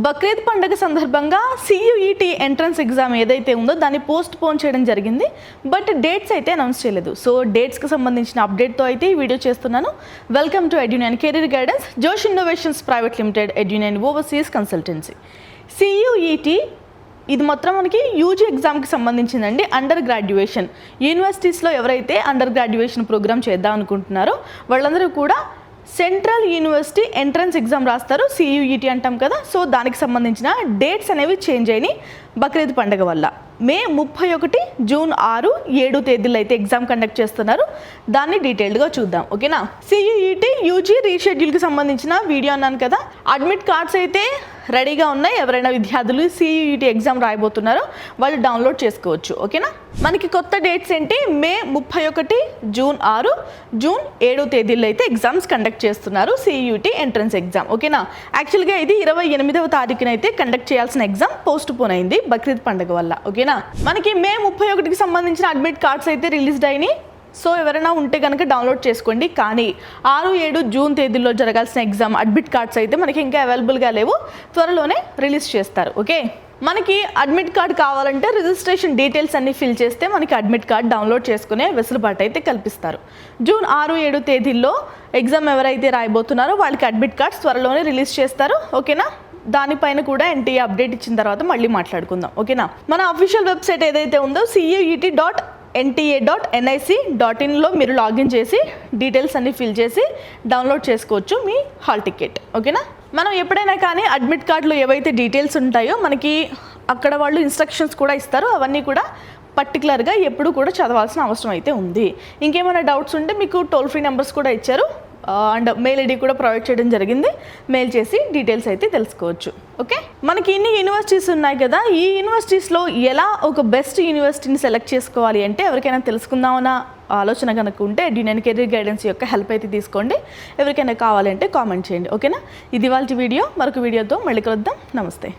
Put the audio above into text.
బక్రీద్ పండుగ సందర్భంగా CUET entrance exam ఏదైతే ఉందో దాన్ని పోస్ట్ పోన్ చేయడం జరిగింది. బట్ డేట్స్ అయితే అనౌన్స్ చేయలేదు. సో డేట్స్కి సంబంధించిన అప్డేట్తో అయితే ఈ వీడియో చేస్తున్నాను. Welcome to Edunine career guidance, Josh innovations private limited, Edunine overseas consultancy. CUET ఇది మొత్తం మనకి యూజీ ఎగ్జామ్కి సంబంధించిందండి. అండర్ గ్రాడ్యుయేషన్ యూనివర్సిటీస్లో ఎవరైతే అండర్ గ్రాడ్యుయేషన్ ప్రోగ్రామ్ చేద్దాం అనుకుంటున్నారో వాళ్ళందరూ కూడా సెంట్రల్ యూనివర్సిటీ ఎంట్రన్స్ ఎగ్జామ్ రాస్తారు, CUET అంటాం కదా. సో దానికి సంబంధించిన డేట్స్ అనేవి చేంజ్ అయినాయి బక్రీద్ పండుగ వల్ల. మే 31, జూన్ 6, 7 తేదీల్లో అయితే ఎగ్జామ్ కండక్ట్ చేస్తున్నారు. దాన్ని డీటెయిల్డ్గా చూద్దాం, ఓకేనా. CUET యూజీ రీషెడ్యూల్కి సంబంధించిన వీడియో అన్నాను కదా. అడ్మిట్ కార్డ్స్ అయితే రెడీగా ఉన్నాయి. ఎవరైనా విద్యార్థులు CUET ఎగ్జామ్ రాయబోతున్నారో వాళ్ళు డౌన్లోడ్ చేసుకోవచ్చు, ఓకేనా. మనకి కొత్త డేట్స్ ఏంటి? మే 31, జూన్ 6, జూన్ 7 తేదీల్లో అయితే ఎగ్జామ్స్ కండక్ట్ చేస్తున్నారు, CUET ఎంట్రన్స్ ఎగ్జామ్, ఓకేనా. యాక్చువల్గా ఇది 28వ తారీఖున అయితే కండక్ట్ చేయాల్సిన ఎగ్జామ్ పోస్ట్ పోన్ అయింది బక్రీద్ పండుగ వల్ల, ఓకేనా. మనకి మే 31కి సంబంధించిన అడ్మిట్ కార్డ్స్ అయితే రిలీజ్డ్ అయినాయి. సో ఎవరైనా ఉంటే కనుక డౌన్లోడ్ చేసుకోండి. కానీ 6, 7 జూన్ తేదీల్లో జరగాల్సిన ఎగ్జామ్ అడ్మిట్ కార్డ్స్ అయితే మనకి ఇంకా అవైలబుల్గా లేవు, త్వరలోనే రిలీజ్ చేస్తారు, ఓకే. మనకి అడ్మిట్ కార్డ్ కావాలంటే రిజిస్ట్రేషన్ డీటెయిల్స్ అన్ని ఫిల్ చేస్తే మనకి అడ్మిట్ కార్డ్ డౌన్లోడ్ చేసుకునే వెసులుబాటు అయితే కల్పిస్తారు. జూన్ 6, 7 తేదీల్లో ఎగ్జామ్ ఎవరైతే రాయబోతున్నారో వాళ్ళకి అడ్మిట్ కార్డ్స్ త్వరలోనే రిలీజ్ చేస్తారు, ఓకేనా. దానిపైన కూడా NTA అప్డేట్ ఇచ్చిన తర్వాత మళ్ళీ మాట్లాడుకుందాం, ఓకేనా. మన అఫీషియల్ వెబ్సైట్ ఏదైతే ఉందో CUET.NTA.nic.inలో మీరు లాగిన్ చేసి డీటెయిల్స్ అన్ని ఫిల్ చేసి డౌన్లోడ్ చేసుకోవచ్చు మీ హాల్ టికెట్, ఓకేనా. మనం ఎప్పుడైనా కానీ అడ్మిట్ కార్డులో ఏవైతే డీటెయిల్స్ ఉంటాయో మనకి అక్కడ వాళ్ళు ఇన్స్ట్రక్షన్స్ కూడా ఇస్తారు. అవన్నీ కూడా పర్టికులర్గా ఎప్పుడు కూడా చదవాల్సిన అవసరం అయితే ఉంది. ఇంకేమైనా డౌట్స్ ఉంటే మీకు టోల్ ఫ్రీ నెంబర్స్ కూడా ఇచ్చారు అండ్ మెయిల్ ID కూడా ప్రొవైడ్ చేయడం జరిగింది. మెయిల్ చేసి డీటెయిల్స్ అయితే తెలుసుకోవచ్చు, ఓకే. మనకి ఇన్ని యూనివర్సిటీస్ ఉన్నాయి కదా, ఈ యూనివర్సిటీస్లో ఎలా ఒక బెస్ట్ యూనివర్సిటీని సెలెక్ట్ చేసుకోవాలి అంటే ఎవరికైనా తెలుసుకుందామన్న ఆలోచన కనుక ఉంటే ఎడ్యునైన్ కెరీర్ గైడెన్స్ యొక్క హెల్ప్ అయితే తీసుకోండి. ఎవరికైనా కావాలంటే కామెంట్ చేయండి, ఓకేనా. ఇది వాళ్ళ వీడియో. మరొక వీడియోతో మళ్ళీ కలుద్దాం. నమస్తే.